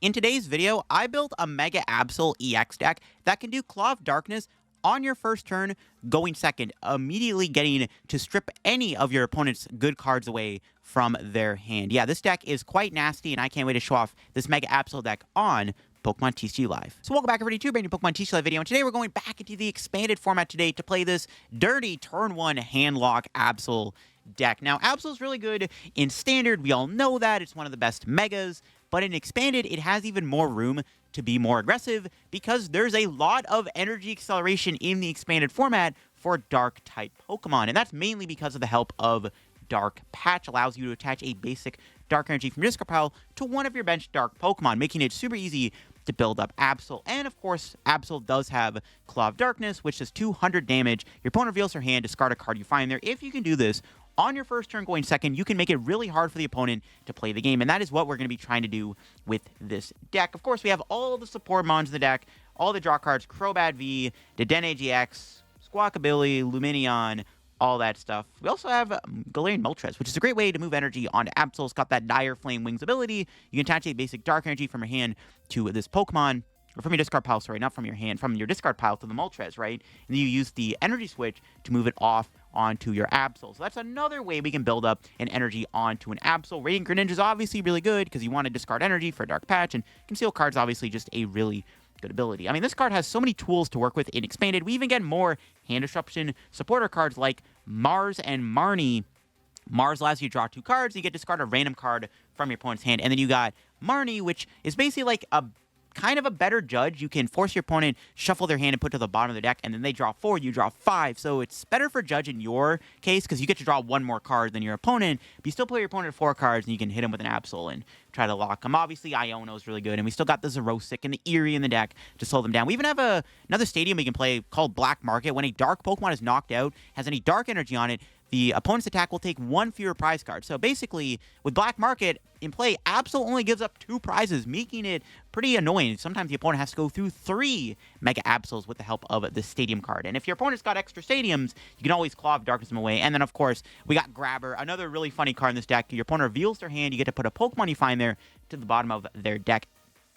In today's video, I built a Mega Absol EX deck that can do Claw of Darkness on your first turn, going second, immediately getting to strip any of your opponent's good cards away from their hand. Yeah, this deck is quite nasty, and I can't wait to show off this Mega Absol deck on Pokemon TCG Live. So welcome back everybody to a brand new Pokemon TCG Live video, and today we're going back into the expanded format today to play this dirty turn 1 handlock Absol deck. Now, Absol's really good in Standard, we all know that, it's one of the best Megas, but in Expanded, it has even more room to be more aggressive because there's a lot of energy acceleration in the Expanded format for Dark-type Pokemon, and that's mainly because of the help of Dark Patch. Allows you to attach a basic Dark Energy from your discard pile to one of your bench Dark Pokemon, making it super easy to build up Absol. And of course, Absol does have Claw of Darkness, which does 200 damage. Your opponent reveals their hand, discard a card you find there. If you can do this on your first turn going second, you can make it really hard for the opponent to play the game, and that is what we're going to be trying to do with this deck. Of course, we have all the support mons in the deck, all the draw cards, Crobat V, Dedenne GX, Squawkabilly, Lumineon, all that stuff. We also have Galarian Moltres, which is a great way to move energy onto Absol. It's got that Dire Flame Wings ability. You can attach a basic Dark Energy from your hand to this Pokemon, or from your discard pile, sorry, not from your hand, from your discard pile to the Moltres, right? And then you use the energy switch to move it off onto your Absol. So that's another way we can build up an energy onto an Absol. Radiant Greninja is obviously really good because you want to discard energy for Dark Patch, and Conceal Card's obviously just a really good ability. I mean, this card has so many tools to work with in Expanded. We even get more hand disruption supporter cards like Mars and Marnie. Mars allows you to draw 2 cards, and you get to discard a random card from your opponent's hand. And then you got Marnie, which is basically like a kind of a better judge. You can force your opponent, shuffle their hand and put to the bottom of the deck, and then they draw 4, you draw 5. So it's better for judge in your case because you get to draw 1 more card than your opponent, but you still play your opponent 4 cards, and you can hit him with an Absol and try to lock him. Obviously, Iono is really good, and we still got the Xerosic and the Eerie in the deck to slow them down. We even have another stadium we can play called Black Market. When a dark Pokemon is knocked out, has any dark energy on it, the opponent's attack will take 1 fewer prize card. So basically, with Black Market in play, Absol only gives up 2 prizes, making it pretty annoying. Sometimes the opponent has to go through 3 Mega Absols with the help of the Stadium card. And if your opponent's got extra Stadiums, you can always Claw of Darkness them away. And then, of course, we got Grabber, another really funny card in this deck. Your opponent reveals their hand, you get to put a Pokemon you find there to the bottom of their deck.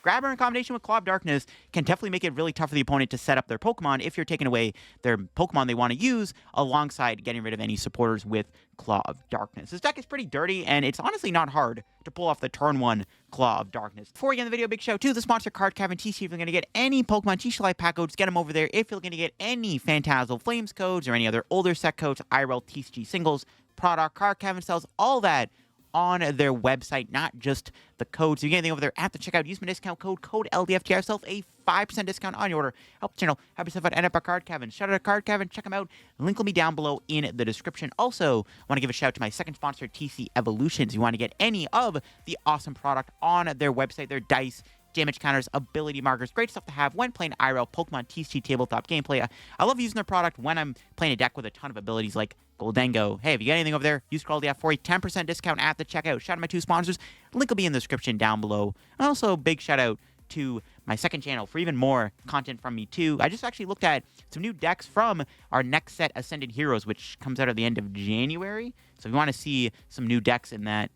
Grabber in combination with Claw of Darkness can definitely make it really tough for the opponent to set up their Pokemon if you're taking away their Pokemon they want to use alongside getting rid of any supporters with Claw of Darkness. This deck is pretty dirty, and it's honestly not hard to pull off the turn 1 Claw of Darkness. Before we get in the video, big shout out to the sponsor, Card Cavern TCG. If you're going to get any Pokemon TCG Live pack codes, get them over there. If you're going to get any Phantasmal Flames codes or any other older set codes, IRL TCG singles, product, Card Cavern sells all that on their website, not just the codes. If you get anything over there at the checkout, use my discount code LDFT. Get yourself a 5% discount on your order. Help the channel. Help yourself out. End up our Card Cavern. Shout out to Card Cavern. Check them out. Link will be down below in the description. Also, I want to give a shout out to my second sponsor, TC Evolutions. You want to get any of the awesome product on their website, their dice, damage counters, ability markers, great stuff to have when playing IRL Pokemon TCG tabletop gameplay. I love using their product when I'm playing a deck with a ton of abilities like Goldengo. Hey, if you get anything over there, use code LDF for a 10% discount at the checkout. Shout out to my 2 sponsors. Link will be in the description down below. And also, big shout out to my second channel for even more content from me too. I just actually looked at some new decks from our next set, Ascended Heroes, which comes out at the end of January. So if you want to see some new decks in that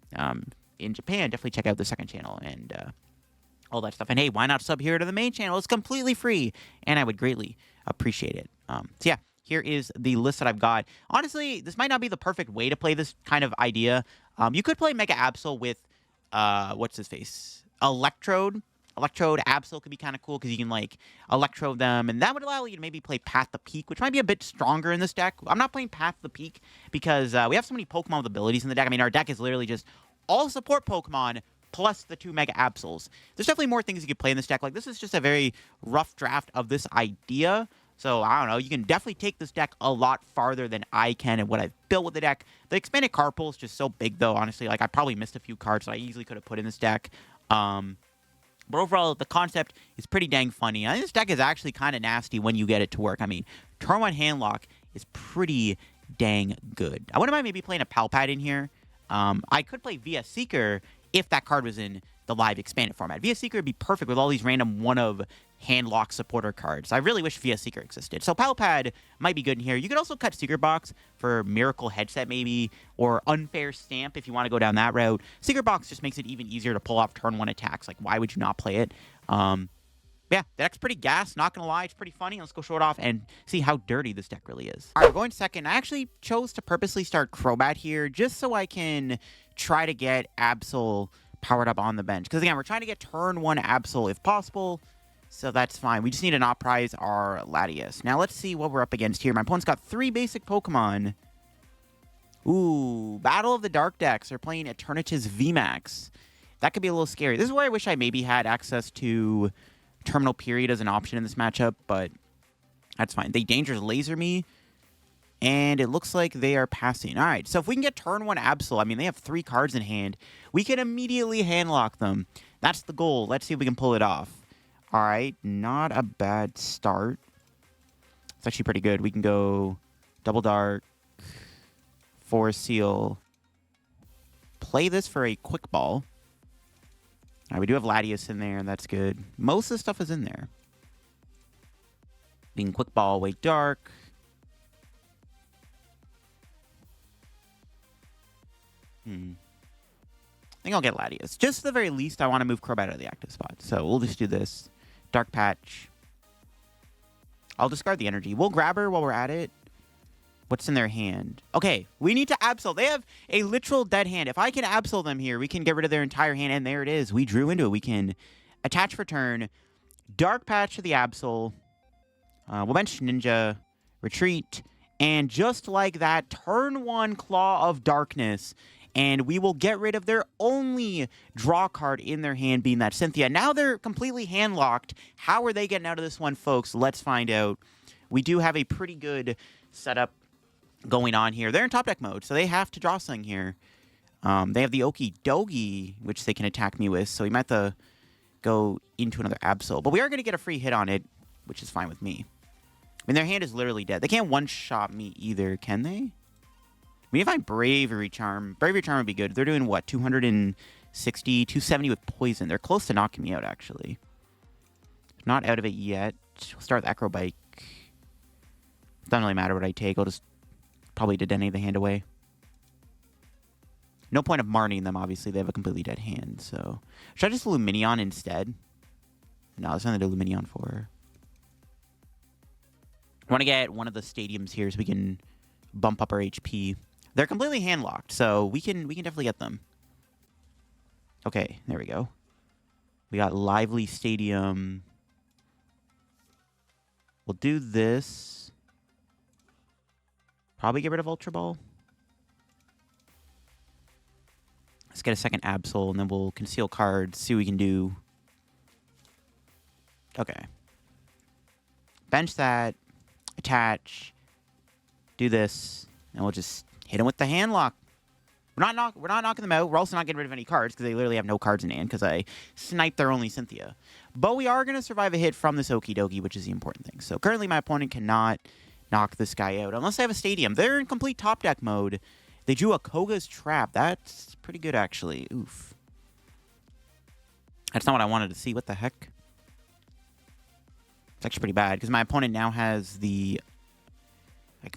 in Japan, definitely check out the second channel and all that stuff. And hey, why not sub here to the main channel? It's completely free, and I would greatly appreciate it. So yeah, here is the list that I've got. Honestly, this might not be the perfect way to play this kind of idea. You could play Mega Absol with, what's his face? Electrode. Electrode Absol could be kind of cool because you can, like, Electrode them, and that would allow you to maybe play Path the Peak, which might be a bit stronger in this deck. I'm not playing Path the Peak because we have so many Pokemon with abilities in the deck. I mean, our deck is literally just all support Pokemon plus the 2 Mega Absols. There's definitely more things you could play in this deck. Like, this is just a very rough draft of this idea. So, I don't know, you can definitely take this deck a lot farther than I can and what I've built with the deck. The expanded card pool is just so big, though, honestly. Like, I probably missed a few cards that I easily could have put in this deck. But overall, the concept is pretty dang funny. I think this deck is actually kind of nasty when you get it to work. I mean, turn 1 handlock is pretty dang good. I wouldn't mind maybe playing a Palpad in here. I could play VS Seeker if that card was in the live expanded format. VS Seeker would be perfect with all these random one-of-hand-lock supporter cards. I really wish VS Seeker existed. So Paddle Pad might be good in here. You could also cut Secret Box for Miracle Headset maybe, or Unfair Stamp if you want to go down that route. Secret Box just makes it even easier to pull off turn 1 attacks. Like, why would you not play it? Yeah, the deck's pretty gas, not gonna lie. It's pretty funny. Let's go show it off and see how dirty this deck really is. All right, we're going second. I actually chose to purposely start Crobat here just so I can try to get Absol powered up on the bench. Because, again, we're trying to get turn 1 Absol if possible, so that's fine. We just need to not prize our Latias. Now, let's see what we're up against here. My opponent's got 3 basic Pokemon. Ooh, Battle of the Dark decks. They're playing Eternatus VMAX. That could be a little scary. This is where I wish I maybe had access to Terminal Period as an option in this matchup, but that's fine. They Dangerous Laser me, and it looks like they are passing. All right, so if we can get turn 1 Absol, I mean, they have 3 cards in hand. We can immediately handlock them. That's the goal. Let's see if we can pull it off. All right, not a bad start. It's actually pretty good. We can go Double Dark, Forest Seal, play this for a Quick Ball. All right, we do have Latias in there, and that's good. Most of the stuff is in there. We can Quick Ball, Wake Dark. I think I'll get Latias. Just at the very least, I want to move Crobat out of the active spot. So we'll just do this. Dark Patch. I'll discard the energy. We'll grab her while we're at it. What's in their hand? Okay, we need to Absol. They have a literal dead hand. If I can Absol them here, we can get rid of their entire hand, and there it is. We drew into it. We can attach for turn, Dark Patch to the Absol. We'll bench Ninja, retreat, and just like that, turn 1 Claw of Darkness, and we will get rid of their only draw card in their hand, being that Cynthia. Now they're completely hand-locked. How are they getting out of this one, folks? Let's find out. We do have a pretty good setup going on here. They're in top deck mode, so they have to draw something here. They have the Okie Dokie, which they can attack me with, so we might have to go into another Absol. But we are going to get a free hit on it, which is fine with me. I mean, their hand is literally dead. They can't one-shot me either, can they? I mean, if I Bravery Charm, Bravery Charm would be good. They're doing, what, 260, 270 with Poison. They're close to knocking me out, actually. Not out of it yet. We'll start with Acrobike. Doesn't really matter what I take. I'll just probably Dedenne the hand away. No point of Marning them, obviously. They have a completely dead hand, so... Should I just Lumineon instead? No, there's nothing to Lumineon for. I want to get one of the stadiums here so we can bump up our HP. They're completely hand-locked, so we can definitely get them. Okay, there we go. We got Lively Stadium. We'll do this. Probably get rid of Ultra Ball. Let's get a second Absol, and then we'll conceal cards, see what we can do. Okay. Bench that. Attach. Do this. And we'll just hit him with the hand lock. We're not knocking them out. We're also not getting rid of any cards, because they literally have no cards in hand, because I sniped their only Cynthia. But we are going to survive a hit from this Okie Dokie, which is the important thing. So currently my opponent cannot knock this guy out, unless they have a stadium. They're in complete top deck mode. They drew a Koga's Trap. That's pretty good, actually. Oof. That's not what I wanted to see. What the heck? It's actually pretty bad, because my opponent now has the...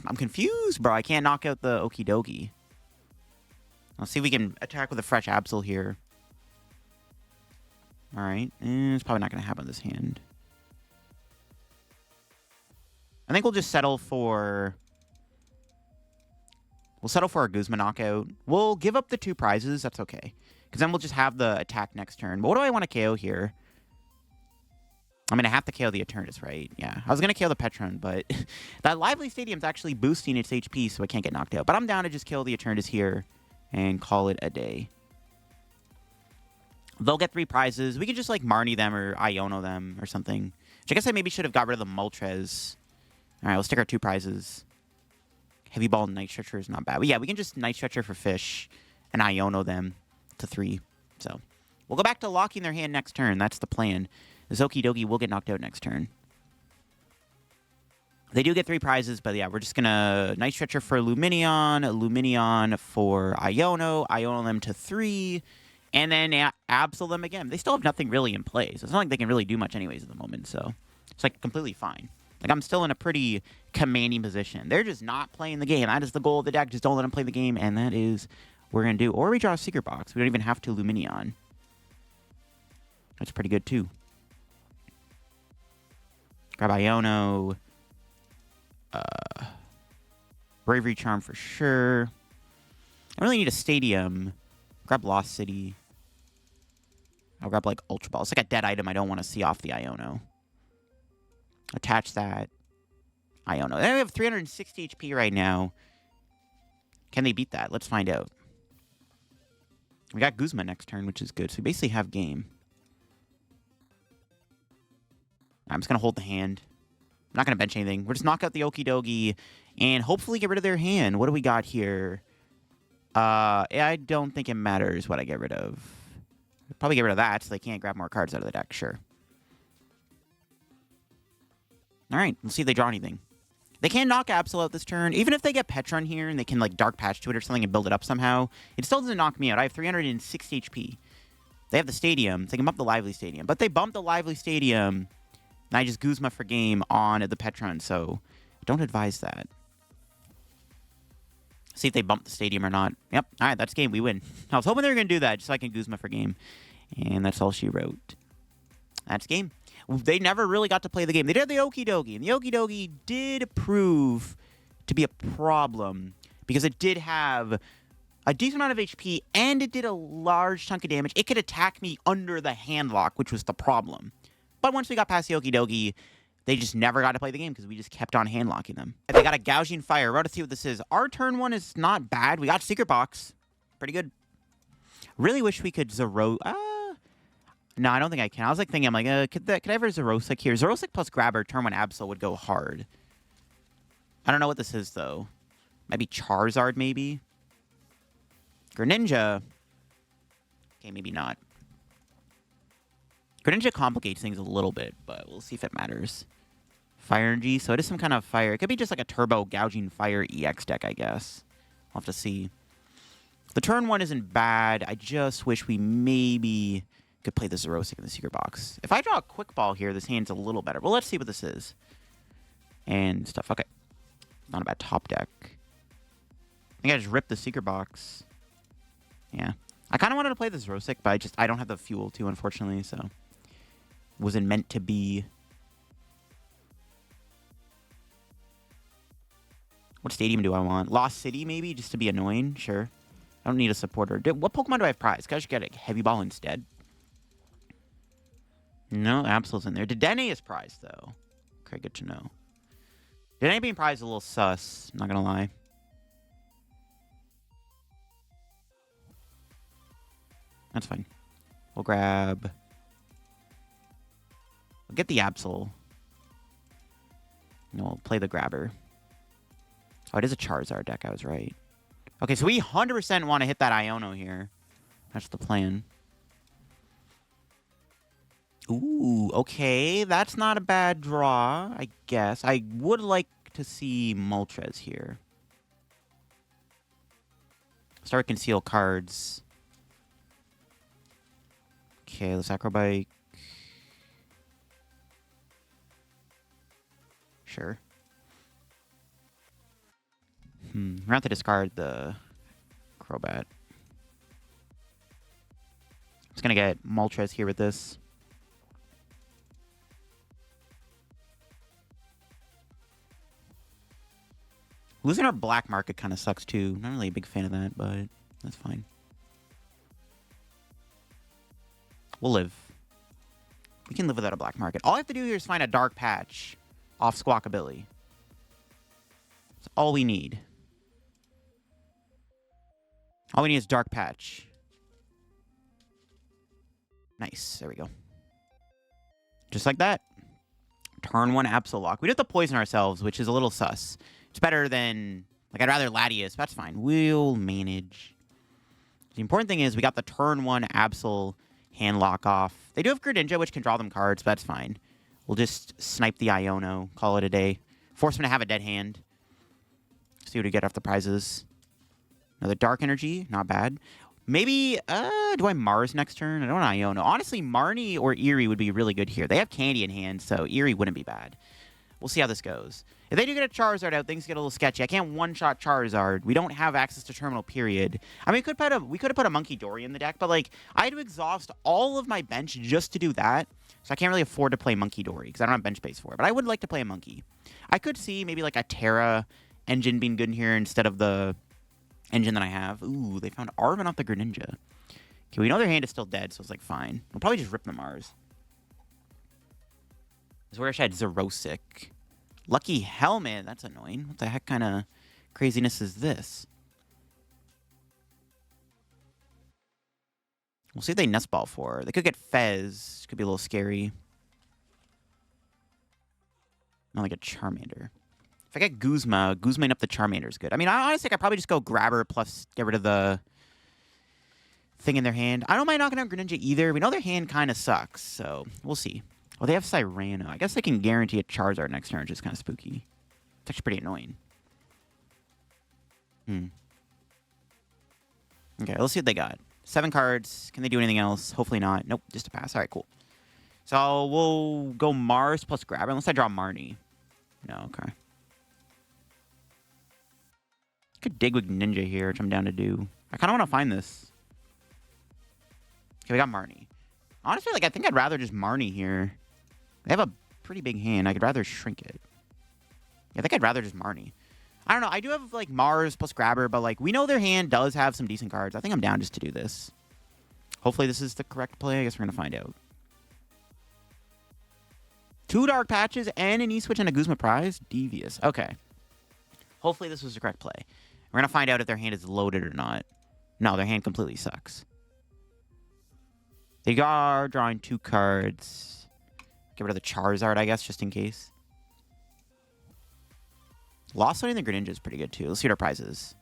I'm confused, bro. I can't knock out the Okie Dokie. Let's see if we can attack with a fresh Absol here. Alright. It's probably not going to happen this hand. I think we'll just settle for... We'll settle for a Guzma knockout. We'll give up the 2 prizes. That's okay. Because then we'll just have the attack next turn. But what do I want to KO here? I'm going to have to KO the Eternatus, right? Yeah. I was going to KO the Petron, but that Lively Stadium's actually boosting its HP, so I can't get knocked out. But I'm down to just kill the Eternatus here and call it a day. They'll get 3 prizes. We could just, like, Marnie them or Iono them or something. Which I guess I maybe should have got rid of the Moltres. All right, we'll stick our 2 prizes. Heavy Ball and Night Stretcher is not bad. But yeah, we can just Night Stretcher for fish and Iono them to 3. So we'll go back to locking their hand next turn. That's the plan. The Okie Dokie will get knocked out next turn. They do get 3 prizes, but yeah, we're just going to Night Stretcher for Lumineon, Lumineon for Iono, Iono them to 3, and then Absol them again. They still have nothing really in play, so it's not like they can really do much anyways at the moment, so it's like completely fine. Like, I'm still in a pretty commanding position. They're just not playing the game. That is the goal of the deck. Just don't let them play the game, and that is what we're going to do. Or we draw a Secret Box. We don't even have to Luminion. That's pretty good, too. Grab Iono. Bravery Charm for sure. I really need a Stadium. Grab Lost City. I'll grab, like, Ultra Ball. It's like a dead item I don't want to see off the Iono. Attach that. Iono. They have 360 HP right now. Can they beat that? Let's find out. We got Guzma next turn, which is good. So we basically have game. I'm just going to hold the hand. I'm not going to bench anything. We're just knock out the Okie Dokie and hopefully get rid of their hand. What do we got here? I don't think it matters what I get rid of. Probably get rid of that so they can't grab more cards out of the deck. Sure. All right, let's see if they draw anything. They can knock Absol out this turn. Even if they get Petron here and they can, like, Dark Patch to it or something and build it up somehow, it still doesn't knock me out. I have 360 HP. They have the Stadium. They can bump the Lively Stadium. But they bump the Lively Stadium, and I just Guzma for game on the Petron, so don't advise that. See if they bump the Stadium or not. Yep, all right, that's game. We win. I was hoping they were going to do that just so I can Guzma for game. And that's all she wrote. That's game. They never really got to play the game. They did the Okie Dokie, and the Okie Dokie did prove to be a problem because it did have a decent amount of HP, and it did a large chunk of damage. It could attack me under the handlock, which was the problem. But once we got past the Okie Dokie, they just never got to play the game because we just kept on handlocking them. They got a Gouging Fire. We're about to see what this is. Our turn one is not bad. We got Secret Box. Pretty good. Really wish we could Zero... No, I don't think I can. I was like thinking, I'm like, could I ever Zerosic here? Zerosic plus Grabber, turn 1 Absol would go hard. I don't know what this is, though. Maybe Charizard, maybe? Greninja. Okay, maybe not. Greninja complicates things a little bit, but we'll see if it matters. Fire Energy, so it is some kind of fire. It could be just like a Turbo Gouging Fire EX deck, I guess. We'll have to see. The turn 1 isn't bad. I just wish we maybe could play the Zerosic in the Secret Box. If I draw a Quick Ball here, this hand's a little better. Well, let's see what this is. And stuff. Okay. Not a bad top deck. I think I just ripped the Secret Box. Yeah. I kind of wanted to play the Zerosic, but I don't have the fuel to, unfortunately, so wasn't meant to be. What Stadium do I want? Lost City, maybe, just to be annoying? Sure. I don't need a supporter. What Pokemon do I have prized? Can I just get a Heavy Ball instead? No, Absol's in there. Dedenne is prized, though. Okay, good to know. Dedenne being prized is a little sus. I'm not going to lie. That's fine. We'll grab... We'll get the Absol. And we'll play the Grabber. Oh, it is a Charizard deck. I was right. Okay, so we 100% want to hit that Iono here. That's the plan. Ooh, okay. That's not a bad draw, I guess. I would like to see Moltres here. Start conceal cards. Okay, let's Acrobike. Sure. We're going to have to discard the Crobat. Just going to get Moltres here with this. Losing our black market kind of sucks, too. Not really a big fan of that, but that's fine. We'll live. We can live without a black market. All I have to do here is find a Dark Patch off Squawkabilly. That's all we need. All we need is Dark Patch. Nice. There we go. Just like that. Turn 1 Absol. We do have to poison ourselves, which is a little sus. It's better than... Like, I'd rather Latias, but that's fine. We'll manage. The important thing is we got the turn 1 Absol handlock off. They do have Greninja, which can draw them cards, but that's fine. We'll just snipe the Iono, call it a day. Force him to have a dead hand. See what we get off the prizes. Another Dark Energy, not bad. Maybe, do I Mars next turn? I don't know. Honestly, Marnie or Eerie would be really good here. They have Candy in hand, so Eerie wouldn't be bad. We'll see how this goes. If they do get a Charizard out, things get a little sketchy. I can't one-shot Charizard. We don't have access to Terminal, period. I mean, we could have put a Monkey Dory in the deck, but, like, I had to exhaust all of my bench just to do that, so I can't really afford to play Monkey Dory, because I don't have bench space for it. But I would like to play a Monkey. I could see maybe, like, a Terra engine being good in here instead of the engine that I have. Ooh, they found Arven off the Greninja. Okay, we know their hand is still dead, so it's, like, fine. We'll probably just rip the Mars. This is where I had Xerosic. Lucky Helmet. That's annoying. What the heck kind of craziness is this? We'll see if they Nest Ball for her. They could get Fez. Could be a little scary. Not like a Charmander. If I get Guzma up the Charmander is good. I mean, honestly, I'd probably just go Grabber plus get rid of the thing in their hand. I don't mind knocking out Greninja either. We know their hand kind of sucks, so we'll see. Well, they have Cyrano. I guess they can guarantee a Charizard next turn, which is kind of spooky. It's actually pretty annoying. Okay, let's see what they got. 7 cards. Can they do anything else? Hopefully not. Nope, just a pass. All right, cool. So we'll go Mars plus Grabber, unless I draw Marnie. No, okay. Could dig with Ninja here, which I'm down to do. I kind of want to find this. Okay, we got Marnie. Honestly, like, I think I'd rather just Marnie here. They have a pretty big hand. I could rather shrink it. Yeah, I think I'd rather just Marnie. I don't know. I do have, like, Mars plus Grabber, but, like, we know their hand does have some decent cards. I think I'm down just to do this. Hopefully this is the correct play. I guess we're going to find out. 2 Dark Patches and an E-Switch and a Guzma Prize? Devious. Okay. Hopefully this was the correct play. We're going to find out if their hand is loaded or not. No, their hand completely sucks. They are drawing 2 cards. Get rid of the Charizard, I guess, just in case. Lost Loading the Greninja is pretty good, too. Let's see what our prize is.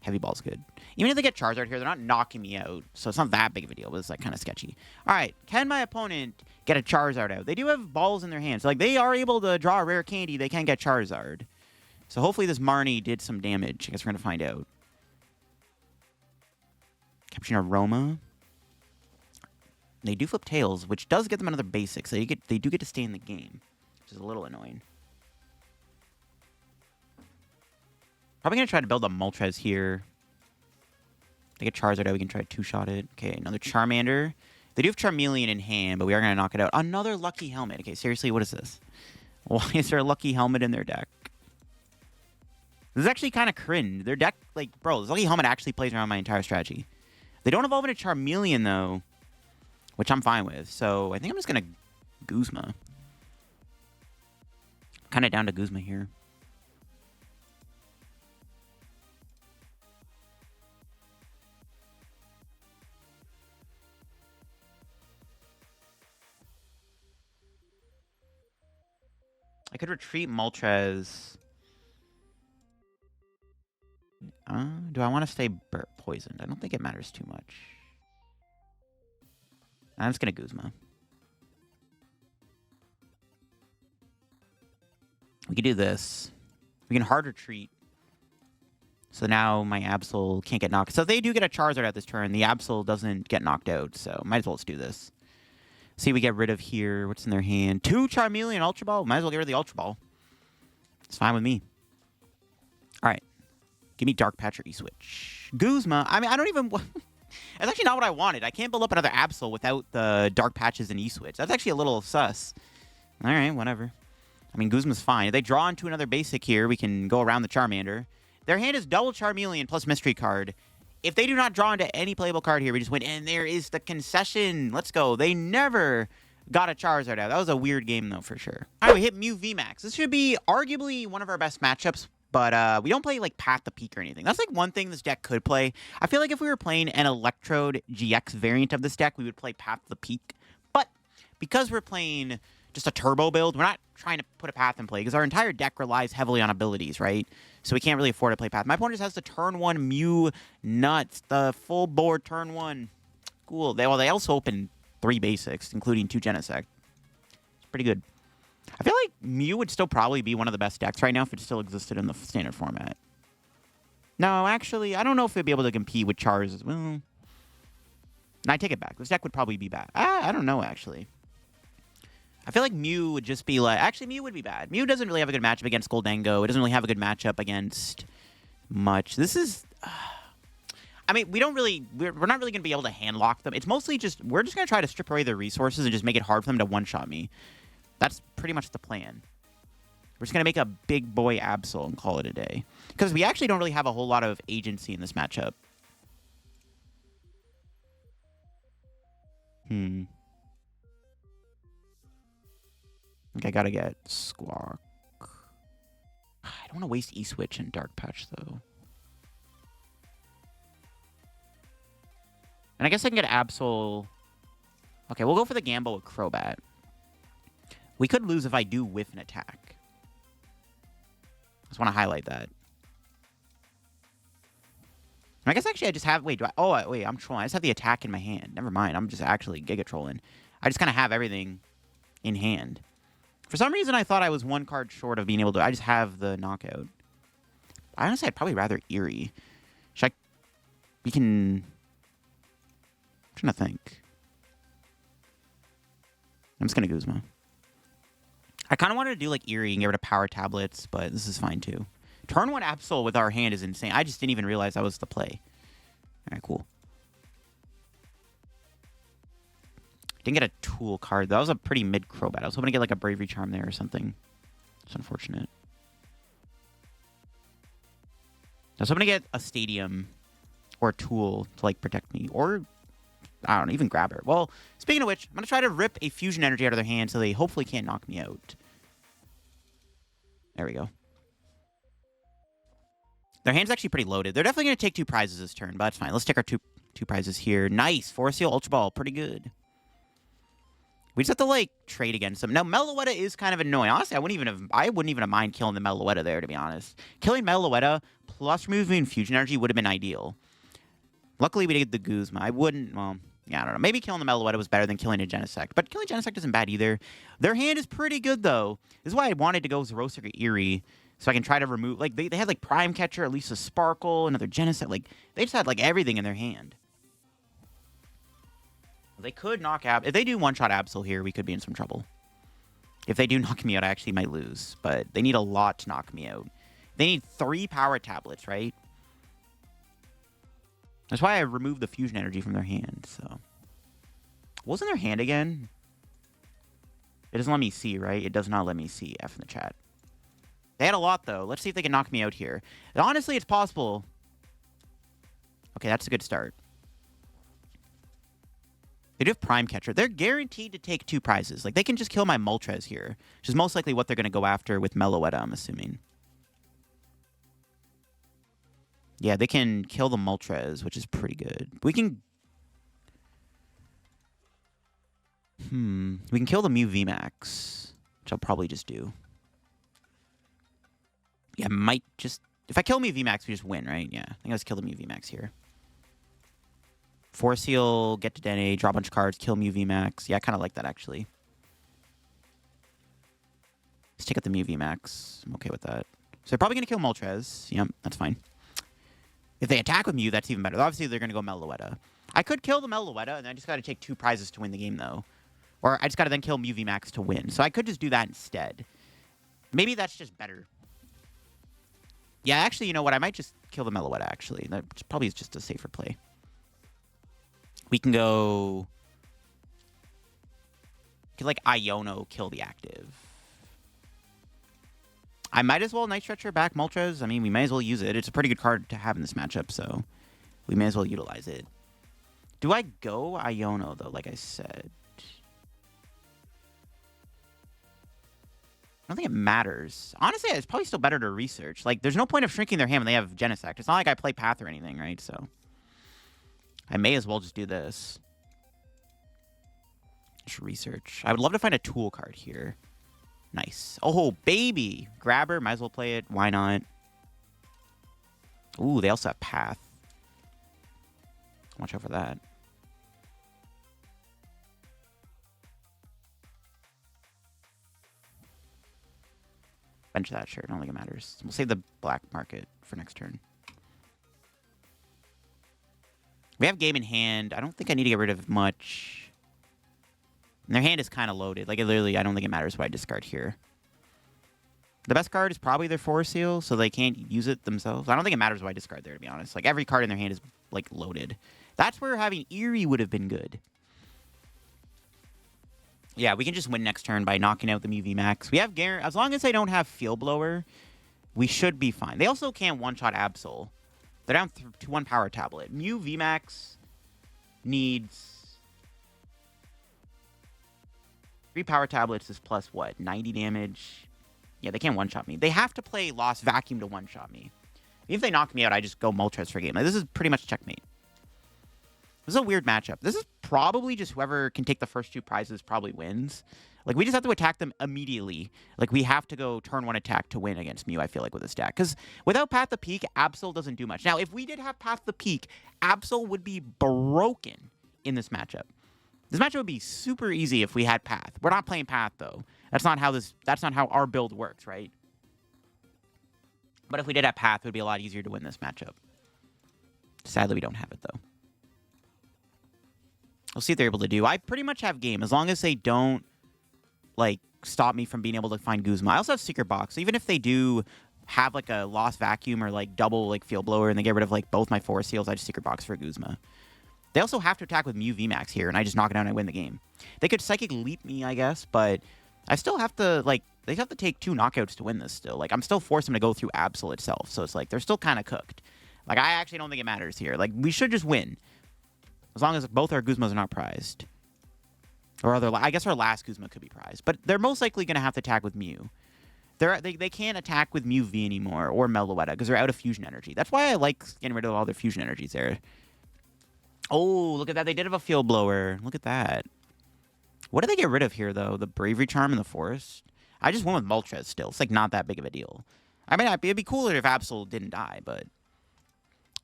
Heavy Ball's good. Even if they get Charizard here, they're not knocking me out. So it's not that big of a deal, but it's, like, kind of sketchy. All right. Can my opponent get a Charizard out? They do have balls in their hands. So, like, they are able to draw a rare candy. They can get Charizard. So hopefully this Marnie did some damage. I guess we're going to find out. Capturing Aroma. They do flip Tails, which does get them another basic. So they do get to stay in the game, which is a little annoying. Probably going to try to build a Moltres here. They get Charizard out. We can try to 2-shot it. Okay, another Charmander. They do have Charmeleon in hand, but we are going to knock it out. Another Lucky Helmet. Okay, seriously, what is this? Why is there a Lucky Helmet in their deck? This is actually kind of cringe. Their deck, like, bro, this Lucky Helmet actually plays around my entire strategy. They don't evolve into Charmeleon, though, which I'm fine with. So I think I'm just going to Guzma. Kind of down to Guzma here. I could retreat Moltres. Do I want to stay poisoned? I don't think it matters too much. I'm just going to Guzma. We can do this. We can hard retreat. So now my Absol can't get knocked. So if they do get a Charizard at this turn, the Absol doesn't get knocked out. So might as well just do this. See, we get rid of here. What's in their hand? 2 Charmeleon Ultra Ball. Might as well get rid of the Ultra Ball. It's fine with me. All right. Give me Dark Patch or E-Switch. Guzma. I mean, I don't even... That's actually not what I wanted. I can't build up another Absol without the Dark Patches and E-Switch. That's actually a little sus. All right, whatever. I mean, Guzma's fine. If they draw into another basic here, we can go around the Charmander. Their hand is double Charmeleon plus Mystery Card. If they do not draw into any playable card here, we just win. And there is the concession. Let's go. They never got a Charizard out. That was a weird game, though, for sure. All right, we hit Mew VMAX. This should be arguably one of our best matchups, but we don't play, like, Path to Peak or anything. That's, like, one thing this deck could play. I feel like if we were playing an Electrode GX variant of this deck, we would play Path to Peak. But because we're playing just a turbo build, we're not trying to put a Path in play because our entire deck relies heavily on abilities, right? So we can't really afford to play Path. My opponent just has the turn 1 Mew Nuts, the full board turn 1. Cool. They also open 3 basics, including 2 Genesect. It's pretty good. I feel like Mew would still probably be one of the best decks right now if it still existed in the standard format. No, actually, I don't know if it'd be able to compete with Charizard. Well, And I take it back. This deck would probably be bad. I don't know, actually. I feel like Mew would just be like... Actually, Mew would be bad. Mew doesn't really have a good matchup against Goldengo. It doesn't really have a good matchup against much. This is... I mean, we don't really... We're not really going to be able to handlock them. It's mostly just... We're just going to try to strip away their resources and just make it hard for them to one-shot me. That's pretty much the plan. We're just going to make a big boy Absol and call it a day. Because we actually don't really have a whole lot of agency in this matchup. I gotta get Squawk. I don't want to waste E-Switch and Dark Patch, though. And I guess I can get Absol. Okay, we'll go for the gamble with Crobat. We could lose if I do whiff an attack. Just want to highlight that. I guess actually I just have... Wait, wait, I'm trolling. I just have the attack in my hand. Never mind, I'm just actually Giga trolling. I just kind of have everything in hand. For some reason, I thought I was one card short of being able to... I just have the knockout. Honestly, I'd probably rather Eerie. Should I... We can... I'm trying to think. I'm just going to Guzma. I kind of wanted to do like Eerie and get rid of Power Tablets, but this is fine too. Turn 1 Absol with our hand is insane. I just didn't even realize that was the play. All right, cool. Didn't get a Tool card. That was a pretty mid Crobat. I was hoping to get like a Bravery Charm there or something. It's unfortunate. I was hoping to get a Stadium or a Tool to like protect me. Or, I don't know, even Grabber. Well, speaking of which, I'm going to try to rip a Fusion Energy out of their hand so they hopefully can't knock me out. There we go. Their hand's actually pretty loaded. They're definitely going to take 2 prizes this turn, but that's fine. Let's take our two prizes here. Nice. Force Seal, Ultra Ball. Pretty good. We just have to, like, trade against them. Now, Meloetta is kind of annoying. Honestly, I wouldn't even have mind killing the Meloetta there, to be honest. Killing Meloetta plus removing Fusion Energy would have been ideal. Luckily, we did the Guzma. I wouldn't, well, yeah, I don't know. Maybe killing the Meloetta was better than killing a Genesect. But killing Genesect isn't bad either. Their hand is pretty good, though. This is why I wanted to go Xerosic or Eerie. So I can try to remove... Like, they had, like, Prime Catcher, at least a Sparkle, another Genesect. Like, they just had, like, everything in their hand. They could knock out... If they do one-shot Absol here, we could be in some trouble. If they do knock me out, I actually might lose. But they need a lot to knock me out. They need 3 Power Tablets, right? That's why I removed the Fusion Energy from their hand, so... What was in their hand again? It doesn't let me see, right? It does not let me see. F in the chat. They had a lot, though. Let's see if they can knock me out here. And honestly, it's possible. Okay, that's a good start. They do have Prime Catcher. They're guaranteed to take 2 prizes. Like, they can just kill my Moltres here, which is most likely what they're going to go after with Meloetta, I'm assuming. Yeah, they can kill the Moltres, which is pretty good. We can... We can kill the Mew VMAX, which I'll probably just do. Yeah, might just... If I kill Mew VMAX, we just win, right? Yeah, I think I'll just kill the Mew VMAX here. Force Heal, get to Dene, draw a bunch of cards, kill Mew VMAX. Yeah, I kind of like that, actually. Let's take out the Mew VMAX. I'm okay with that. So they're probably going to kill Moltres. Yep, that's fine. If they attack with Mew, that's even better. Obviously, they're going to go Meloetta. I could kill the Meloetta, and I just got to take 2 prizes to win the game, though. Or I just got to then kill Mew VMAX to win. So I could just do that instead. Maybe that's just better. Yeah, actually, you know what? I might just kill the Meloetta, actually. That probably is just a safer play. We can go... Could, like, Iono kill the active. I might as well Night Stretcher back Moltres. I mean, we may as well use it. It's a pretty good card to have in this matchup, so we may as well utilize it. Do I go Iono, though, like I said? I don't think it matters. Honestly, it's probably still better to research. Like, there's no point of shrinking their hand when they have Genesect. It's not like I play Path or anything, right? So I may as well just do this. Just research. I would love to find a Tool card here. Nice. Oh, baby. Grabber. Might as well play it. Why not? Ooh, they also have Path. Watch out for that. Bench that, sure. I don't think it matters. We'll save the black market for next turn. We have game in hand. I don't think I need to get rid of much. And their hand is kind of loaded. Like, it literally, I don't think it matters what I discard here. The best card is probably their Force Seal, so they can't use it themselves. I don't think it matters what I discard there, to be honest. Like, every card in their hand is, like, loaded. That's where having Eerie would have been good. Yeah, we can just win next turn by knocking out the Mew VMAX. We have Garen. As long as they don't have Field Blower, we should be fine. They also can't one-shot Absol. They're down to 1 Power Tablet. Mew VMAX needs 3 Power Tablets is plus, what, 90 damage? Yeah, they can't one-shot me. They have to play Lost Vacuum to one-shot me. Even if they knock me out, I just go Moltres for game. Like, this is pretty much checkmate. This is a weird matchup. This is probably just whoever can take the first 2 prizes probably wins. Like, we just have to attack them immediately. Like, we have to go turn 1 attack to win against Mew, I feel like, with this deck. Because without Path the Peak, Absol doesn't do much. Now, if we did have Path the Peak, Absol would be broken in this matchup. This matchup would be super easy if we had Path. We're not playing Path, though. That's not how our build works, right? But if we did have Path, it would be a lot easier to win this matchup. Sadly, we don't have it, though. We'll see what they're able to do. I pretty much have game. As long as they don't, like, stop me from being able to find Guzma. I also have Secret Box. So even if they do have, like, a Lost Vacuum or, like, double, like, Field Blower and they get rid of, like, both my Force Seals, I just Secret Box for Guzma. They also have to attack with Mew VMAX here, and I just knock it out and I win the game. They could Psychic Leap me, I guess, but I still have to, like, they have to take 2 knockouts to win this still. Like, I'm still forcing them to go through Absol itself, so it's like, they're still kind of cooked. Like, I actually don't think it matters here. Like, we should just win. As long as both our Guzmas are not prized. Or I guess our last Guzma could be prized. But they're most likely going to have to attack with Mew. They can't attack with Mew V anymore, or Meloetta, because they're out of fusion energy. That's why I like getting rid of all their fusion energies there. Oh, look at that. They did have a Field Blower. Look at that. What did they get rid of here, though? The Bravery Charm and the Forest? I just went with Moltres still. It's, like, not that big of a deal. I mean, it'd be cooler if Absol didn't die, but...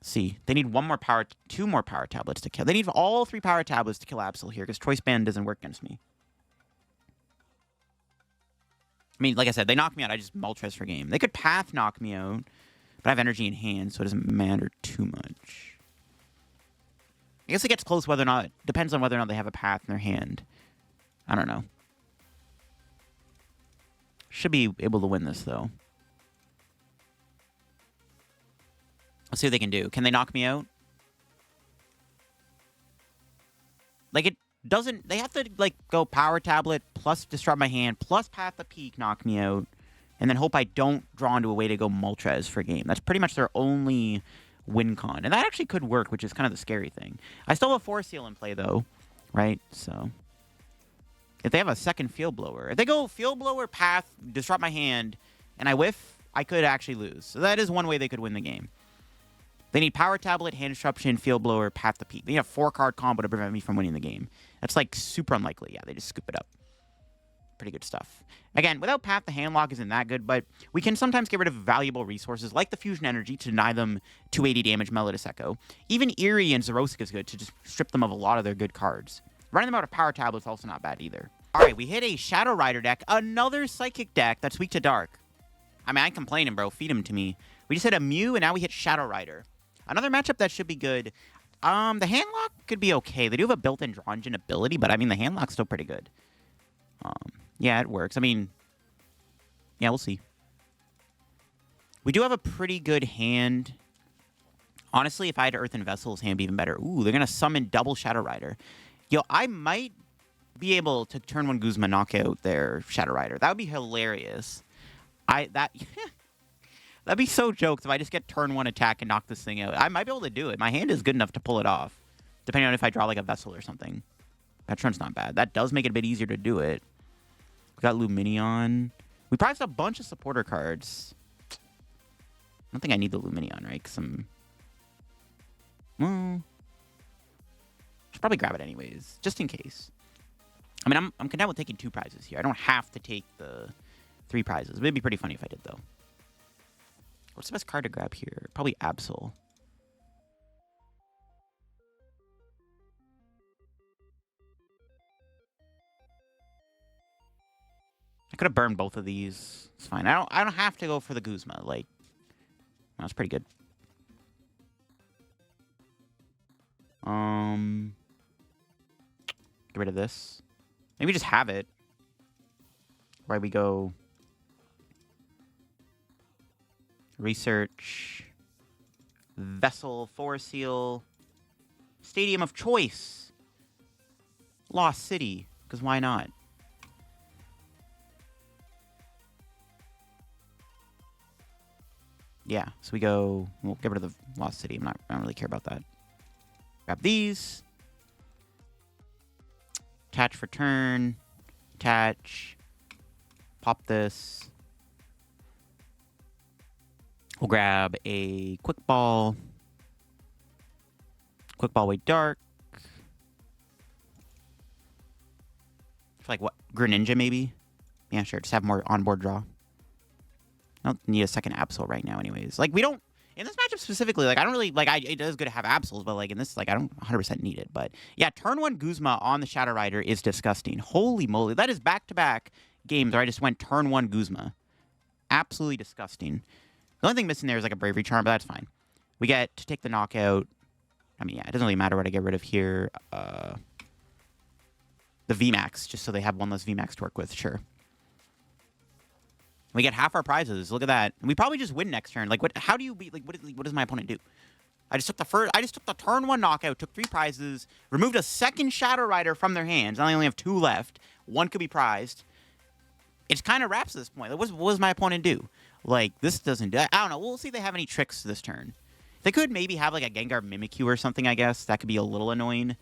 See, they need 2 more Power Tablets to kill. They need all 3 Power Tablets to kill Absol here, because Choice Band doesn't work against me. I mean, like I said, they knock me out. I just Moltres for game. They could Path knock me out, but I have energy in hand, so it doesn't matter too much. I guess it gets close whether or not... Depends on whether or not they have a Path in their hand. I don't know. Should be able to win this, though. Let's see what they can do. Can they knock me out? Like, it doesn't... They have to, like, go Power Tablet, plus Disrupt my hand, plus Path the Peak, knock me out, and then hope I don't draw into a way to go Moltres for game. That's pretty much their only win con. And that actually could work, which is kind of the scary thing. I still have a Force Seal in play, though, right? So... If they have a second Field Blower. If they go Field Blower, Path, Disrupt my hand, and I whiff, I could actually lose. So that is one way they could win the game. They need Power Tablet, Hand Disruption, Field Blower, Path the Peak. They need a 4-card combo to prevent me from winning the game. That's, like, super unlikely. Yeah, they just scoop it up. Pretty good stuff. Again, without Path, the hand lock isn't that good, but we can sometimes get rid of valuable resources, like the Fusion Energy, to deny them 280 damage Melodious Echo. Even Eerie and Zerosic is good to just strip them of a lot of their good cards. Running them out of Power Tablet is also not bad either. All right, we hit a Shadow Rider deck, another Psychic deck that's weak to Dark. I mean, I ain't complaining, bro. Feed him to me. We just hit a Mew, and now we hit Shadow Rider. Another matchup that should be good. The Handlock could be okay. They do have a built-in Draw Engine ability, but I mean, the Handlock's still pretty good. Yeah, it works. I mean, yeah, we'll see. We do have a pretty good hand. Honestly, if I had Earthen Vessel, his hand would be even better. Ooh, they're going to summon double Shadow Rider. Yo, I might be able to turn 1 Guzma, knock out their Shadow Rider. That would be hilarious. That'd be so jokes if I just get turn 1 attack and knock this thing out. I might be able to do it. My hand is good enough to pull it off. Depending on if I draw like a Vessel or something. That turn's not bad. That does make it a bit easier to do it. We got Luminion. We priced a bunch of supporter cards. I don't think I need the Luminion, right? Because well, should probably grab it anyways, just in case. I mean, I'm content with taking 2 prizes here. I don't have to take the 3 prizes. It'd be pretty funny if I did, though. What's the best card to grab here? Probably Absol. I could have burned both of these. It's fine. I don't have to go for the Guzma. Like, that's pretty good. Get rid of this. Maybe just have it. Right, we go. Research. Vessel, Forest Seal. Stadium of Choice. Lost City. Because why not? Yeah, so we go. We'll get rid of the Lost City. I don't really care about that. Grab these. Attach for turn. Attach. Pop this. We'll grab a Quick Ball. Quick Ball Way Dark. For like what? Greninja maybe? Yeah, sure. Just have more onboard draw. I don't need a second Absol right now anyways. Like, we don't... In this matchup specifically, like, I don't really... Like, it is good to have Absols, but, like, in this, like, I don't 100% need it. But, yeah, turn 1 Guzma on the Shadow Rider is disgusting. Holy moly. That is back-to-back games where I just went turn 1 Guzma. Absolutely disgusting. The only thing missing there is, like, a Bravery Charm, but that's fine. We get to take the knockout. I mean, yeah, it doesn't really matter what I get rid of here. The VMAX, just so they have one less VMAX to work with, sure. We get half our prizes. Look at that. And we probably just win next turn. Like, what? How do you beat? Like, what does my opponent do? I just took the turn 1 knockout, took 3 prizes, removed a second Shadow Rider from their hands. I only have 2 left. 1 could be prized. It's kind of wraps at this point. Like, what does my opponent do? Like, this doesn't do. I don't know. We'll see if they have any tricks this turn. They could maybe have like a Gengar Mimikyu or something. I guess that could be a little annoying.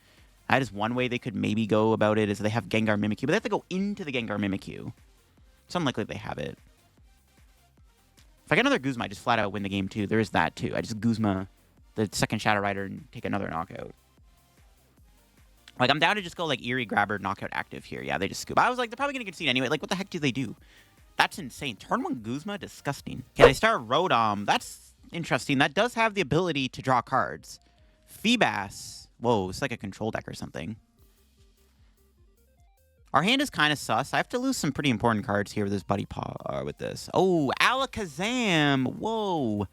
That is one way they could maybe go about it. Is they have Gengar Mimikyu, but they have to go into the Gengar Mimikyu. It's unlikely they have it. If I get another Guzma, I just flat out win the game, too. There is that, too. I just Guzma the second Shadow Rider and take another knockout. Like, I'm down to just go, like, Eerie Grabber, knockout active here. Yeah, they just scoop. I was like, they're probably going to concede anyway. Like, what the heck do they do? That's insane. Turn 1 Guzma? Disgusting. Okay, they start Rodom. That's interesting. That does have the ability to draw cards. Feebas. Whoa, it's like a control deck or something. Our hand is kind of sus. I have to lose some pretty important cards here with this Buddy Paw, with this. Oh, Alakazam. Whoa.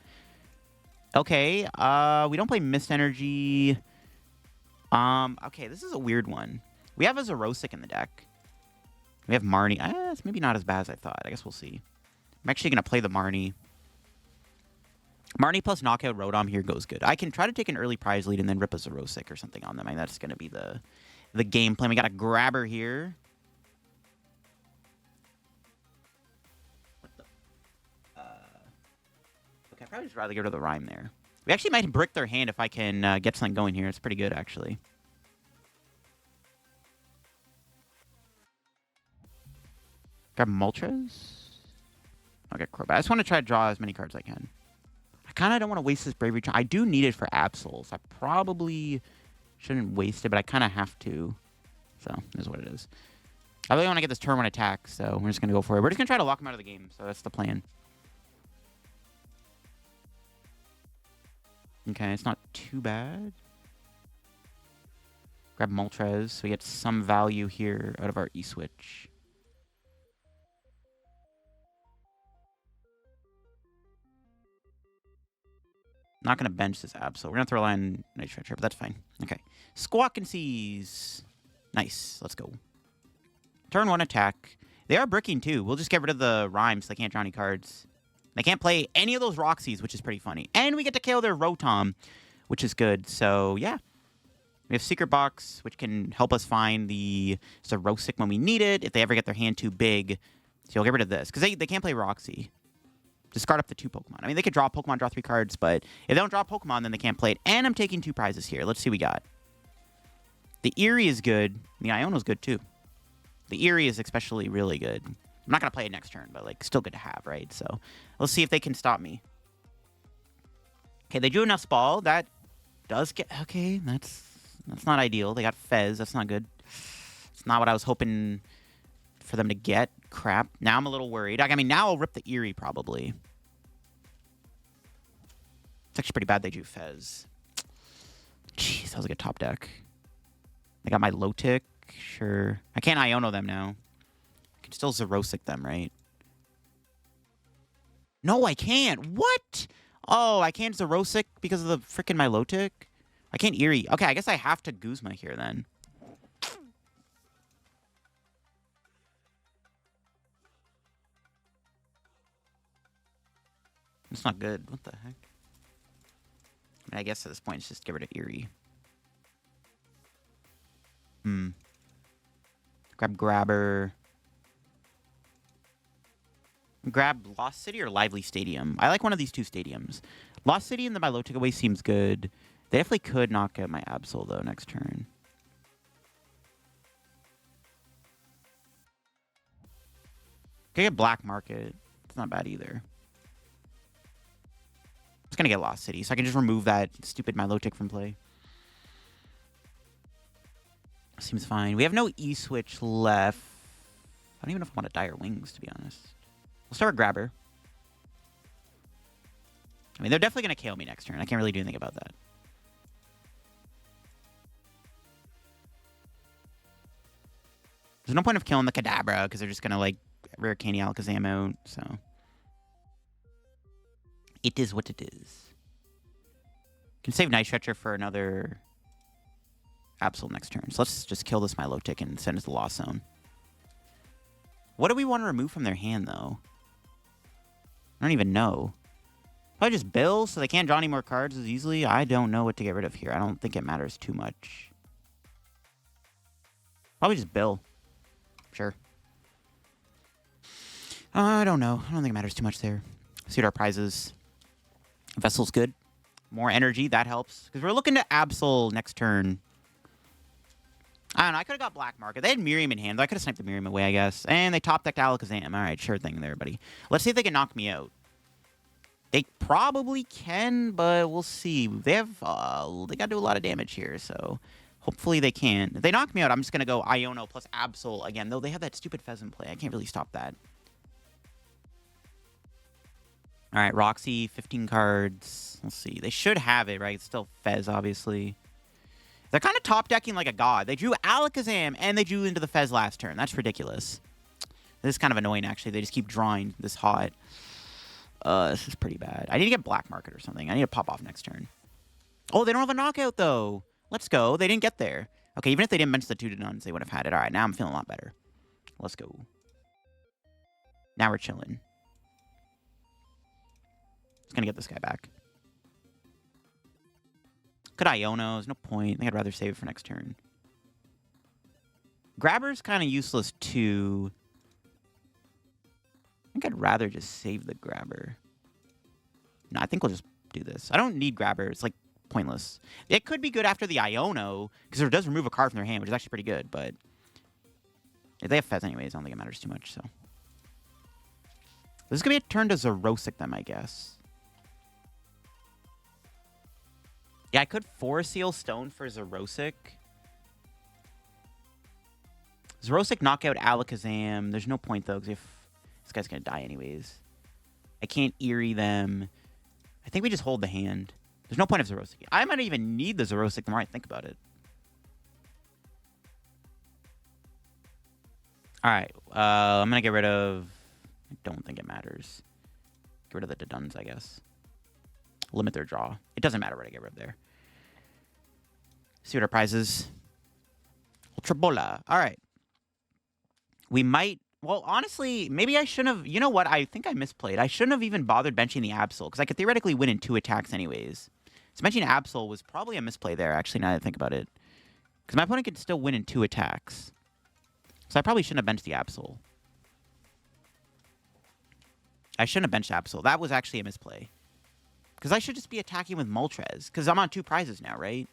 Okay, we don't play Mist Energy. Okay, this is a weird one. We have a Zerosic in the deck. We have Marnie. It's maybe not as bad as I thought. I guess we'll see. I'm actually going to play the Marnie. Marnie plus Knockout Rodom here goes good. I can try to take an early prize lead and then rip a Zerosic or something on them. I mean, that's going to be the game plan. We got a Grabber here. Okay, I'd probably just rather get rid of the Rhyme there. We actually might brick their hand if I can get something going here. It's pretty good, actually. Grab Moltres. I'll get Crobat. I just want to try to draw as many cards as I can. I kind of don't want to waste this Bravery Charm. I do need it for Absols. I probably shouldn't waste it, but I kind of have to. So, this is what it is. I really want to get this turn 1 attack, so we're just going to go for it. We're just going to try to lock him out of the game, so that's the plan. Okay, it's not too bad. Grab Moltres, so we get some value here out of our E-Switch. Not going to bench this Absol. We're going to throw a line Night Stretcher, but that's fine. Okay. Squawk and Seize. Nice. Let's go. Turn 1 attack. They are bricking, too. We'll just get rid of the Rhyme so they can't draw any cards. They can't play any of those Roxies, which is pretty funny. And we get to KO their Rotom, which is good. So, yeah. We have Secret Box, which can help us find the Zerosic when we need it, if they ever get their hand too big. So you'll get rid of this, because they can't play Roxy. Discard up to 2 Pokemon. I mean, they could draw Pokemon, draw 3 cards, but if they don't draw Pokemon, then they can't play it. And I'm taking 2 prizes here. Let's see what we got. The Eerie is good. The Iono's good, too. The Eerie is especially really good. I'm not going to play it next turn, but, like, still good to have, right? So, let's see if they can stop me. Okay, they drew a Nustball. That does get... Okay, that's not ideal. They got Fez. That's not good. It's not what I was hoping for them to get. Crap. Now I'm a little worried. I mean, now I'll rip the Eerie, probably. It's actually pretty bad they drew Fez. Jeez, that was like a top deck. I got my Lotic. Sure. I can't Iono them now. I can still Zerosic them, right? No, I can't. What? Oh, I can't Zerosic because of the frickin' Milotic? I can't Eerie. Okay, I guess I have to Guzma here then. It's not good. What the heck? I mean, I guess at this point, it's just get rid of Eerie. Grab Grabber. Grab Lost City or Lively Stadium. I like one of these two stadiums. Lost City and the Milotic away seems good. They definitely could knock out my Absol, though, next turn. Could get Black Market. It's not bad either. It's going to get Lost City, so I can just remove that stupid Milotic from play. Seems fine. We have no E-Switch left. I don't even know if I want to Dire Wings, to be honest. We'll start with Grabber. I mean, they're definitely going to KO me next turn. I can't really do anything about that. There's no point of killing the Kadabra, because they're just going to, like, Rare Candy Alakazam out, so... It is what it is. Can save Night Stretcher for another Absol next turn. So let's just kill this Milotic and send it to the Lost Zone. What do we want to remove from their hand, though? I don't even know. Probably just Bill, so they can't draw any more cards as easily. I don't know what to get rid of here. I don't think it matters too much. Probably just Bill. Sure. I don't know. I don't think it matters too much there. See what our prize is. Vessel's good. More energy, that helps. Because we're looking to Absol next turn. I don't know, I could have got Black Market. They had Miriam in hand. I could have sniped the Miriam away, I guess. And they top-decked Alakazam. Alright, sure thing there, buddy. Let's see if they can knock me out. They probably can, but we'll see. They have, they gotta do a lot of damage here, so... Hopefully they can. If they knock me out, I'm just gonna go Iono plus Absol again. Though they have that stupid Pheasant play. I can't really stop that. Alright, Roxy, 15 cards. Let's see. They should have it, right? It's still Fez, obviously. They're kind of top-decking like a god. They drew Alakazam, and they drew into the Fez last turn. That's ridiculous. This is kind of annoying, actually. They just keep drawing this hot. This is pretty bad. I need to get Black Market or something. I need to pop off next turn. Oh, they don't have a knockout, though. Let's go. They didn't get there. Okay, even if they didn't mention the 2 to nuns, they would have had it. Alright, now I'm feeling a lot better. Let's go. Now we're chilling. Gonna get this guy back. Could Iono? There's no point. I think I'd rather save it for next turn. Grabber's kind of useless too. I think I'd rather just save the Grabber. No, I think we'll just do this. I don't need Grabber. It's like pointless. It could be good after the Iono because it does remove a card from their hand, which is actually pretty good. But if they have Fez anyways, I don't think it matters too much. So this is gonna be a turn to Zerosic them, I guess. Yeah, I could Forest Seal Stone for Zerosic. Zerosic knock out Alakazam. There's no point, though, because if this guy's going to die anyways. I can't Eerie them. I think we just hold the hand. There's no point of Zerosic. I might even need the Zerosic the more I think about it. Alright, I'm going to get rid of... I don't think it matters. Get rid of the Deduns, I guess. Limit their draw. It doesn't matter what I get rid of there. See what our prize is. Ultra Bola. All right. We might... Well, honestly, maybe I shouldn't have... You know what? I think I misplayed. I shouldn't have even bothered benching the Absol, because I could theoretically win in 2 attacks anyways. So benching Absol was probably a misplay there, actually, now that I think about it. Because my opponent could still win in 2 attacks. So I probably shouldn't have benched the Absol. I shouldn't have benched Absol. That was actually a misplay. Because I should just be attacking with Moltres. Because I'm on 2 prizes now, right?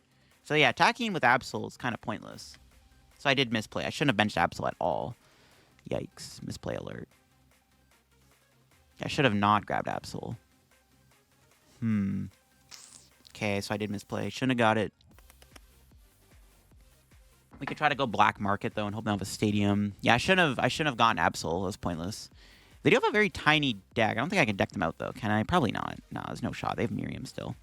So yeah, attacking with Absol is kind of pointless. So I did misplay. I shouldn't have benched Absol at all. Yikes. Misplay alert. I should have not grabbed Absol. Okay, so I did misplay. Shouldn't have got it. We could try to go Black Market, though, and hope they have a stadium. Yeah, I shouldn't have gotten Absol. That was pointless. They do have a very tiny deck. I don't think I can deck them out, though. Can I? Probably not. No, there's no shot. They have Miriam still.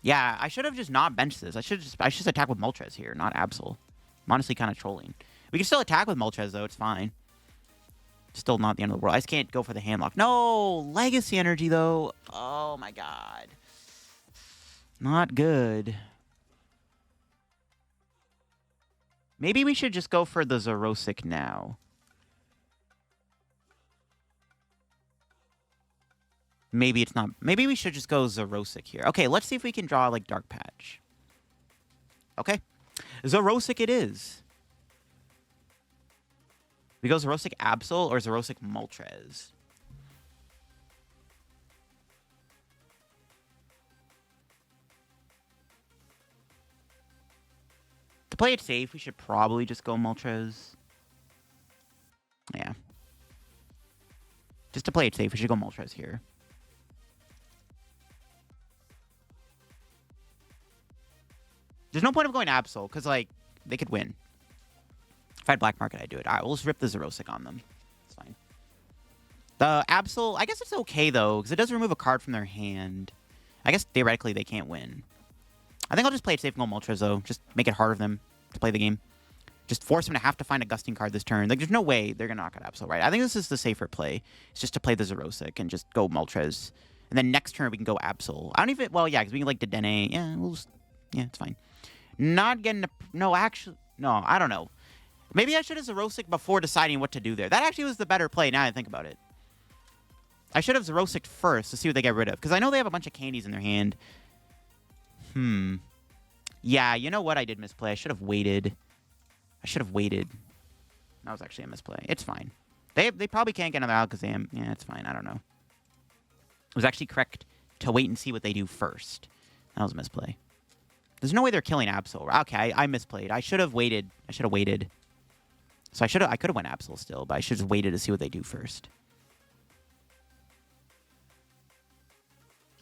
Yeah, I should have just not benched this. I should just attack with Moltres here, not Absol. I'm honestly kind of trolling. We can still attack with Moltres, though. It's fine. Still not the end of the world. I just can't go for the handlock. No! Legacy energy, though. Oh, my God. Not good. Maybe we should just go for the Zerosic now. Maybe it's not. Maybe we should just go Zerosic here. Okay, let's see if we can draw, like, Dark Patch. Okay. Zerosic it is. We go Zerosic Absol or Zerosic Moltres. To play it safe, we should probably just go Moltres. Yeah. Just to play it safe, we should go Moltres here. There's no point of going Absol, because, like, they could win. If I had Black Market, I'd do it. All right, we'll just rip the Zerosic on them. It's fine. The Absol, I guess it's okay, though, because it does remove a card from their hand. I guess, theoretically, they can't win. I think I'll just play it safe and go Moltres, though. Just make it harder for them to play the game. Just force them to have to find a Gusting card this turn. Like, there's no way they're going to knock out Absol, right? I think this is the safer play. It's just to play the Zerosic and just go Moltres. And then next turn, we can go Absol. I don't even... Well, yeah, because we can, like, Dedenne. Yeah, we'll just... Yeah, it's fine. Not getting... No, actually... No, I don't know. Maybe I should have Zerosic before deciding what to do there. That actually was the better play, now I think about it. I should have Zerosic first to see what they get rid of. Because I know they have a bunch of candies in their hand. Yeah, you know what? I did misplay. I should have waited. That was actually a misplay. It's fine. They probably can't get another Alakazam. Yeah, it's fine. I don't know. It was actually correct to wait and see what they do first. That was a misplay. There's no way they're killing Absol. Okay, I misplayed. I should have waited. So I could have went Absol still, but I should have waited to see what they do first.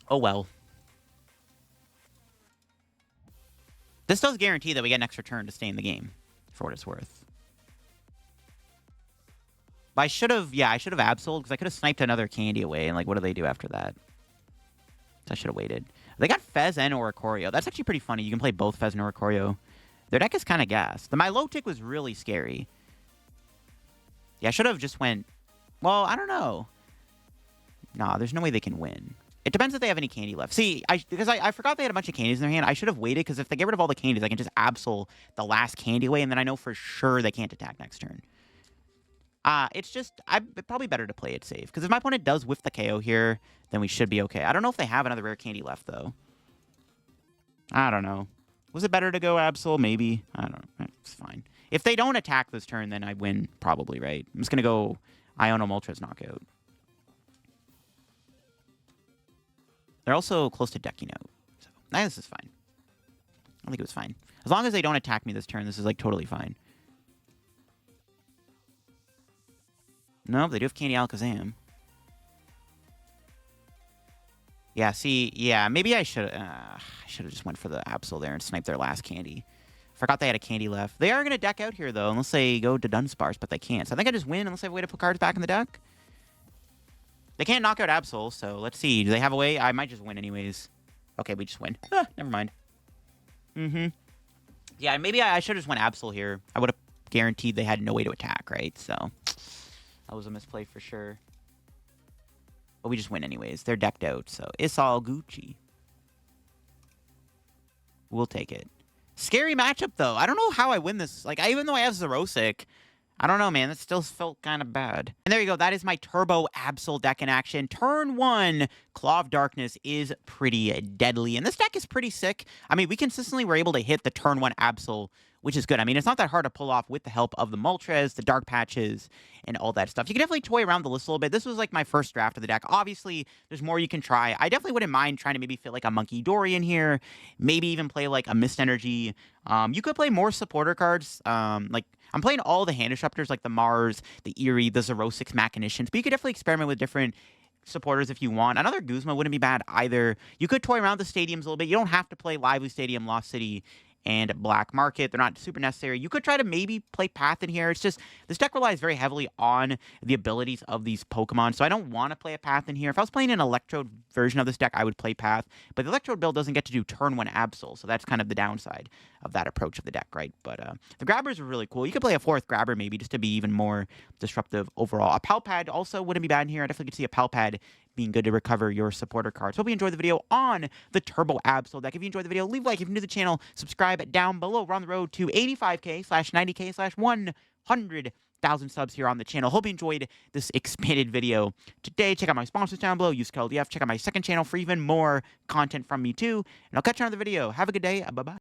Oh well. This does guarantee that we get an extra turn to stay in the game, for what it's worth. But I should have Absoled, because I could have sniped another candy away, and, like, what do they do after that? So I should have waited. They got Fez and Oricorio. That's actually pretty funny. You can play both Fez and Oricorio. Their deck is kind of gas. The Milotic was really scary. Yeah, I should have just went... Well, I don't know. Nah, there's no way they can win. It depends if they have any candy left. See, because I forgot they had a bunch of candies in their hand. I should have waited, because if they get rid of all the candies, I can just Absol the last candy away, and then I know for sure they can't attack next turn. It's just... probably better to play it safe. Because if my opponent does whiff the KO here, then we should be okay. I don't know if they have another rare candy left, though. I don't know. Was it better to go Absol? Maybe. I don't know. It's fine. If they don't attack this turn, then I win, probably, right? I'm just going to go Iono Moltres knockout. They're also close to decking out. So, this is fine. I think it was fine. As long as they don't attack me this turn, this is, like, totally fine. No, they do have Candy Alakazam. Yeah, see, yeah, maybe I should have just went for the Absol there and sniped their last candy. Forgot they had a candy left. They are going to deck out here, though, unless they go to Dunsparce, but they can't. So I think I just win unless they have a way to put cards back in the deck. They can't knock out Absol, so let's see. Do they have a way? I might just win anyways. Okay, we just win. Never mind. Yeah, maybe I should have just went Absol here. I would have guaranteed they had no way to attack, right? So that was a misplay for sure. But we just win anyways. They're decked out, so it's all Gucci. We'll take it. Scary matchup, though. I don't know how I win this. Like, even though I have Zerosic, I don't know, man. That still felt kind of bad. And there you go. That is my Turbo Absol deck in action. Turn 1, Claw of Darkness is pretty deadly. And this deck is pretty sick. I mean, we consistently were able to hit the turn 1 Absol, which is good. I mean, it's not that hard to pull off with the help of the Moltres, the Dark Patches, and all that stuff. You can definitely toy around the list a little bit. This was like my first draft of the deck. Obviously, there's more you can try. I definitely wouldn't mind trying to maybe fit like a Monkey Dory in here. Maybe even play like a Mist Energy. You could play more supporter cards. Like, I'm playing all the hand disruptors like the Mars, the Eerie, the Zerosix Machinations. But you could definitely experiment with different supporters if you want. Another Guzma wouldn't be bad either. You could toy around the stadiums a little bit. You don't have to play Lively Stadium, Lost City, and Black Market. They're not super necessary. You could try to maybe play Path in here. It's just, this deck relies very heavily on the abilities of these Pokemon, so I don't want to play a Path in here. If I was playing an Electrode version of this deck, I would play Path, but the Electrode build doesn't get to do turn 1 Absol, so that's kind of the downside. of that approach of the deck, right? But the grabbers are really cool. You could play a 4th grabber maybe just to be even more disruptive overall. A Pal Pad also wouldn't be bad in here. I definitely could see a Pal Pad being good to recover your supporter cards. Hope you enjoyed the video on the Turbo Absol deck. If you enjoyed the video, leave a like. If you're new to the channel, subscribe down below. We're on the road to 85K/90K/100,000 subs here on the channel. Hope you enjoyed this expanded video today. Check out my sponsors down below. Use code LDF. Check out my second channel for even more content from me too. And I'll catch you on the video. Have a good day. Bye-bye.